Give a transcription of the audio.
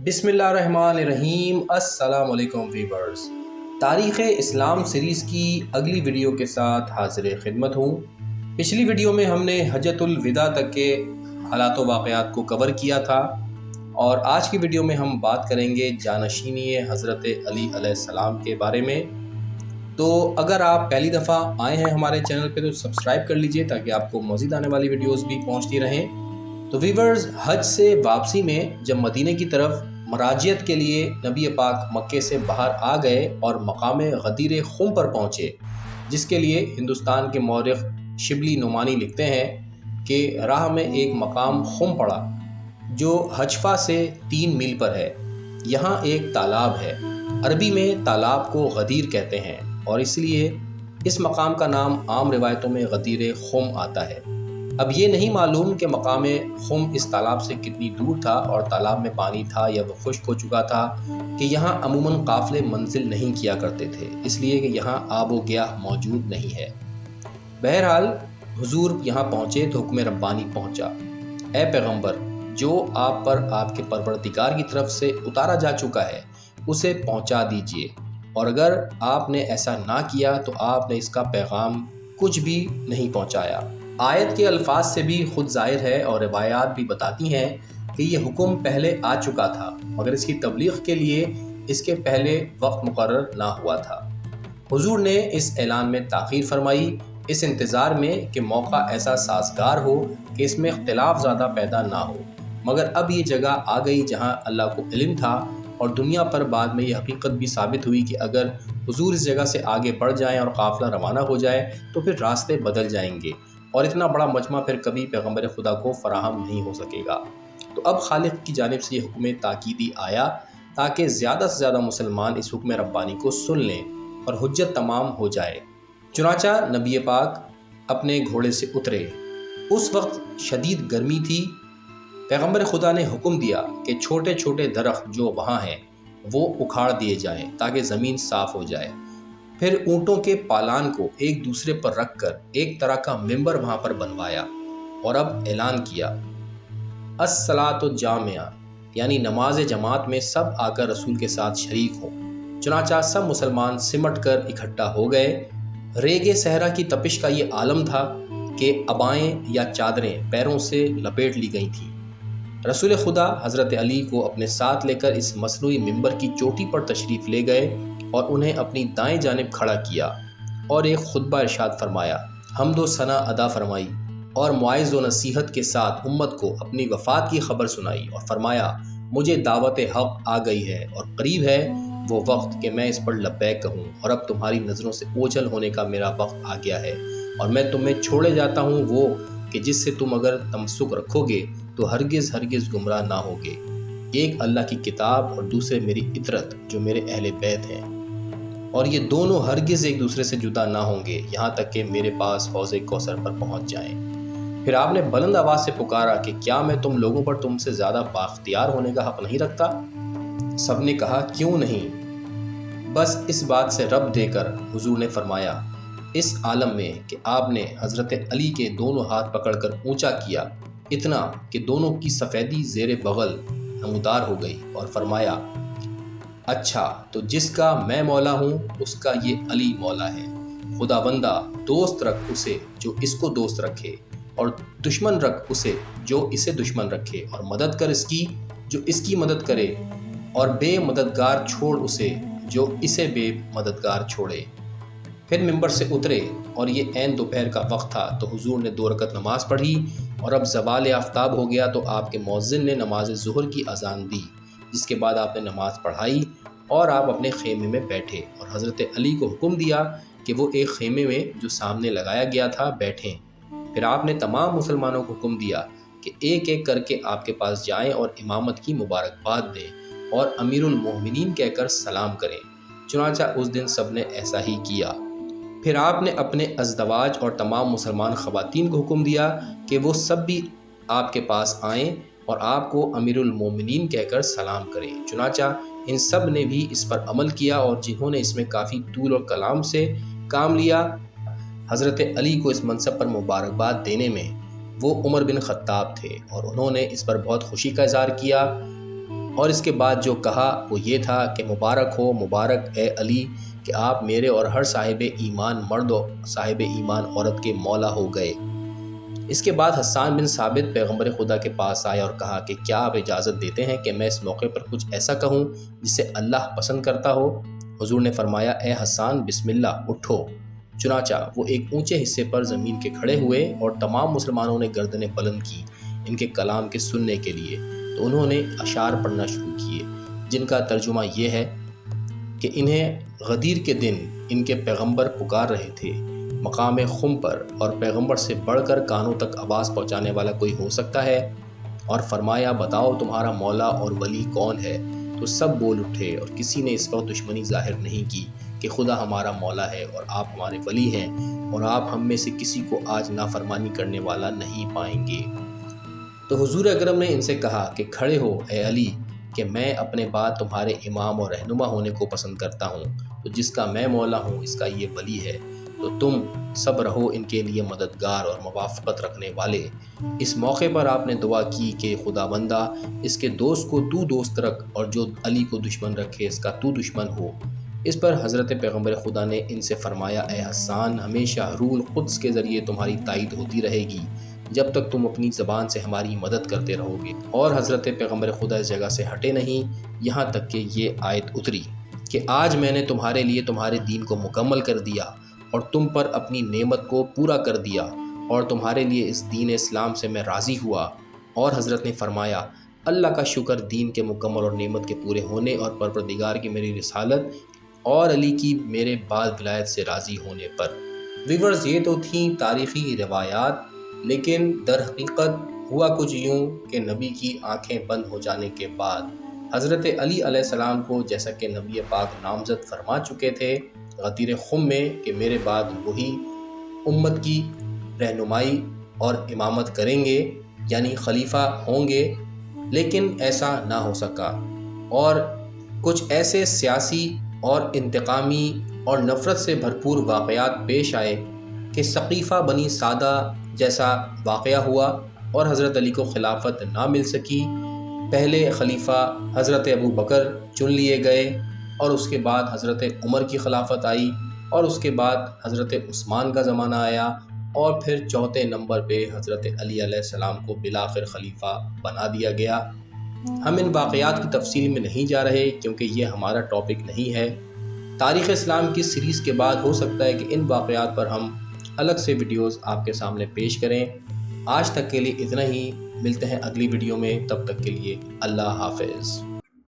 बिस्मिल्लाहिर्रहमानिर्रहीम। अस्सलाम वालेकुम व्यूअर्स, तारीख़ इस्लाम सीरीज़ की अगली वीडियो के साथ हाज़िर खिदमत हूँ। पिछली वीडियो में हमने हज्जतुल विदा तक के हालात व वाक़यात को कवर किया था और आज की वीडियो में हम बात करेंगे जानशीनी हज़रत अली अलैहिस्सलाम के बारे में। तो अगर आप पहली दफ़ा आए हैं हमारे चैनल पे तो सब्सक्राइब कर लीजिए ताकि आपको मज़ीद आने वाली वीडियोज़ भी पहुँचती रहें। तो व्यूअर्स, हज से वापसी में जब मदीने की तरफ मराजियत के लिए नबी पाक मक्के से बाहर आ गए और मकाम गदीर खुम पर पहुँचे, जिसके लिए हिंदुस्तान के मौरख़ शिबली नुमानी लिखते हैं कि राह में एक मकाम खुम पड़ा जो हजफा से 3 मील पर है। यहाँ एक तालाब है, अरबी में तालाब को गदीर कहते हैं और इसलिए इस मकाम का नाम आम रिवायतों में गदीर खुम आता है। अब ये नहीं मालूम कि मकाम खुम इस तालाब से कितनी दूर था और तालाब में पानी था या वह खुश्क हो चुका था कि यहाँ अमूमन काफ़िले मंजिल नहीं किया करते थे, इसलिए कि यहाँ आब व गियाह मौजूद नहीं है। बहरहाल हुजूर यहाँ पहुँचे तो हुक्म रब्बानी पहुँचा, ए पैगंबर, जो आप पर आपके परवरदिगार की तरफ से उतारा जा चुका है उसे पहुँचा दीजिए, और अगर आपने ऐसा ना किया तो आपने इसका पैगाम कुछ भी नहीं पहुँचाया। आयत के अल्फाज से भी खुद ज़ाहिर है और रिवायात भी बताती हैं कि ये हुक्म पहले आ चुका था, मगर इसकी तबलीग के लिए इसके पहले वक्त मुकर्रर ना हुआ था। हुजूर ने इस ऐलान में ताख़ीर फरमाई, इस इंतज़ार में कि मौका ऐसा साज़गार हो कि इसमें इख्तिलाफ ज़्यादा पैदा ना हो। मगर अब ये जगह आ गई जहाँ अल्लाह को इल्म था और दुनिया पर बाद में ये हकीकत भी साबित हुई कि अगर हुजूर इस जगह से आगे बढ़ जाएँ और काफ़िला रवाना हो जाए तो फिर रास्ते बदल जाएंगे और इतना बड़ा मजमा फिर कभी पैगंबर खुदा को फराहम नहीं हो सकेगा। तो अब खालिक की जानिब से ये हुक्म ताकीदी आया ताकि ज़्यादा से ज़्यादा मुसलमान इस हुक्म रब्बानी को सुन लें और हुज्जत तमाम हो जाए। चुनाचा नबी पाक अपने घोड़े से उतरे। उस वक्त शदीद गर्मी थी। पैगंबर खुदा ने हुक्म दिया कि छोटे छोटे दरख्त जो वहाँ हैं वो उखाड़ दिए जाएँ ताकि ज़मीन साफ़ हो जाए। फिर ऊँटों के पालान को एक दूसरे पर रखकर एक तरह का मिंबर वहाँ पर बनवाया और अब ऐलान किया, अस्सलातु जामिया, यानी नमाज जमात में सब आकर रसूल के साथ शरीक हों। चुनाचा सब मुसलमान सिमट कर इकट्ठा हो गए। रेगे सहरा की तपिश का ये आलम था कि अबाएँ या चादरें पैरों से लपेट ली गई थीं। रसूल खुदा हज़रत अली को अपने साथ लेकर इस मसनूई मिंबर की चोटी पर तशरीफ़ ले गए और उन्हें अपनी दाएं जानिब खड़ा किया और एक खुतबा इरशाद फरमाया, हम्दो सना अदा फरमाई और मुआइज़ व नसीहत के साथ उम्मत को अपनी वफ़ात की खबर सुनाई और फरमाया, मुझे दावत हक़ आ गई है और करीब है वो वक्त कि मैं इस पर लब्बैक कहूँ और अब तुम्हारी नज़रों से ओझल होने का मेरा वक्त आ गया है और मैं तुम्हें छोड़े जाता हूँ वो कि जिससे तुम अगर तमस्सुक रखोगे तो हरगिज़ हरगिज़ गुमराह ना होगे। एक अल्लाह की किताब और दूसरे मेरी इतरत जो मेरे अहले बैत हैं, और ये दोनों हरगिज़ एक दूसरे से जुदा ना होंगे यहाँ तक कि मेरे पास हौज़े कौसर पर पहुँच जाएं। फिर आपने बुलंद आवाज़ से पुकारा कि क्या मैं तुम लोगों पर तुमसे ज़्यादा बाख्तियार होने का हक़ नहीं रखता? सब ने कहा, क्यों नहीं, बस इस बात से रब देकर। हुजूर ने फरमाया, इस आलम में कि आपने हज़रत अली के दोनों हाथ पकड़कर ऊंचा किया इतना कि दोनों की सफ़ेदी ज़ेरे बगल नमूदार हो गई और फरमाया, अच्छा तो जिसका मैं मौला हूँ उसका ये अली मौला है। खुदाबंदा, दोस्त रख उसे जो इसको दोस्त रखे और दुश्मन रख उसे जो इसे दुश्मन रखे, और मदद कर इसकी जो इसकी मदद करे, और बेमददगार छोड़ उसे जो इसे बेमददगार छोड़े। फिर मिंबर से उतरे और ये ऐन दोपहर का वक्त था तो हुजूर ने 2 रकत नमाज़ पढ़ी और अब ज़वाल आफ्ताब हो गया तो आपके मौज़िन ने नमाज ज़ुहर की अज़ान दी, जिसके बाद आपने नमाज़ पढ़ाई और आप अपने खेमे में बैठे और हज़रत अली को हुक्म दिया कि वो एक खेमे में जो सामने लगाया गया था बैठें। फिर आपने तमाम मुसलमानों को हुक्म दिया कि एक एक करके आपके पास जाएं और इमामत की मुबारकबाद दें और अमीरुल मोमिनीन कहकर सलाम करें। चुनाचा उस दिन सब ने ऐसा ही किया। फिर आपने अपने अज़दवाज और तमाम मुसलमान ख़वातीन को हुक्म दिया कि वो सब भी आपके पास आएँ और आपको अमीरुल मोमिनीन कहकर सलाम करें। चुनाचा इन सब ने भी इस पर अमल किया और जिन्होंने इसमें काफ़ी तूल और कलाम से काम लिया, हज़रत अली को इस मनसब पर मुबारकबाद देने में वो उमर बिन ख़त्ताब थे और उन्होंने इस पर बहुत खुशी का इज़हार किया اور اس کے بعد جو کہا وہ یہ تھا کہ مبارک ہو، مبارک اے علی کہ آپ میرے اور ہر صاحب ایمان مرد و صاحب ایمان عورت کے مولا ہو گئے۔ اس کے بعد حسان بن ثابت پیغمبر خدا کے پاس آیا اور کہا کہ کیا آپ اجازت دیتے ہیں کہ میں اس موقع پر کچھ ایسا کہوں جسے اللہ پسند کرتا ہو؟ حضور نے فرمایا اے حسان بسم اللہ، اٹھو۔ چنانچہ وہ ایک اونچے حصے پر زمین کے کھڑے ہوئے اور تمام مسلمانوں نے گردنیں بلند کی ان کے کلام کے سننے کے لیے۔ تو انہوں نے اشعار پڑھنا شروع کیے جن کا ترجمہ یہ ہے کہ انہیں غدیر کے دن ان کے پیغمبر پکار رہے تھے مقام خم پر، اور پیغمبر سے بڑھ کر کانوں تک آواز پہنچانے والا کوئی ہو سکتا ہے؟ اور فرمایا بتاؤ تمہارا مولا اور ولی کون ہے؟ تو سب بول اٹھے اور کسی نے اس وقت دشمنی ظاہر نہیں کی کہ خدا ہمارا مولا ہے اور آپ ہمارے ولی ہیں، اور آپ ہم میں سے کسی کو آج نافرمانی کرنے والا نہیں پائیں گے۔ تو حضور اکرم نے ان سے کہا کہ کھڑے ہو اے علی کہ میں اپنے بعد تمہارے امام اور رہنما ہونے کو پسند کرتا ہوں، تو جس کا میں مولا ہوں اس کا یہ ولی ہے، تو تم سب رہو ان کے لیے مددگار اور موافقت رکھنے والے۔ اس موقع پر آپ نے دعا کی کہ خدا بندہ اس کے دوست کو تو دوست رکھ اور جو علی کو دشمن رکھے اس کا تو دشمن ہو۔ اس پر حضرت پیغمبر خدا نے ان سے فرمایا اے حسان ہمیشہ روح القدس کے ذریعے تمہاری تائید ہوتی رہے گی جب تک تم اپنی زبان سے ہماری مدد کرتے رہو گے۔ اور حضرت پیغمبر خدا اس جگہ سے ہٹے نہیں یہاں تک کہ یہ آیت اتری کہ آج میں نے تمہارے لیے تمہارے دین کو مکمل کر دیا اور تم پر اپنی نعمت کو پورا کر دیا، اور تمہارے لیے اس دین اسلام سے میں راضی ہوا۔ اور حضرت نے فرمایا اللہ کا شکر دین کے مکمل اور نعمت کے پورے ہونے اور پروردگار کی میری رسالت اور علی کی میرے بعد ولایت سے راضی ہونے پر۔ ویورز یہ تو تھیں تاریخی روایات، لیکن در حقیقت ہوا کچھ یوں کہ نبی کی آنکھیں بند ہو جانے کے بعد حضرت علی علیہ السلام کو جیسا کہ نبی پاک نامزد فرما چکے تھے غدیر خم میں کہ میرے بعد وہی امت کی رہنمائی اور امامت کریں گے، یعنی خلیفہ ہوں گے، لیکن ایسا نہ ہو سکا، اور کچھ ایسے سیاسی اور انتقامی اور نفرت سے بھرپور واقعات پیش آئے کہ سقیفہ بنی سعدہ جیسا واقعہ ہوا اور حضرت علی کو خلافت نہ مل سکی۔ پہلے خلیفہ حضرت ابو بکر چن لیے گئے اور اس کے بعد حضرت عمر کی خلافت آئی، اور اس کے بعد حضرت عثمان کا زمانہ آیا، اور پھر چوتھے نمبر پہ حضرت علی علیہ السلام کو بالآخر خلیفہ بنا دیا گیا۔ ہم ان واقعات کی تفصیل میں نہیں جا رہے کیونکہ یہ ہمارا ٹاپک نہیں ہے۔ تاریخ اسلام کی سیریز کے بعد ہو سکتا ہے کہ ان واقعات پر ہم الگ سے ویڈیوز آپ کے سامنے پیش کریں۔ آج تک کے لیے اتنا ہی، ملتے ہیں اگلی ویڈیو میں، تب تک کے لیے اللہ حافظ۔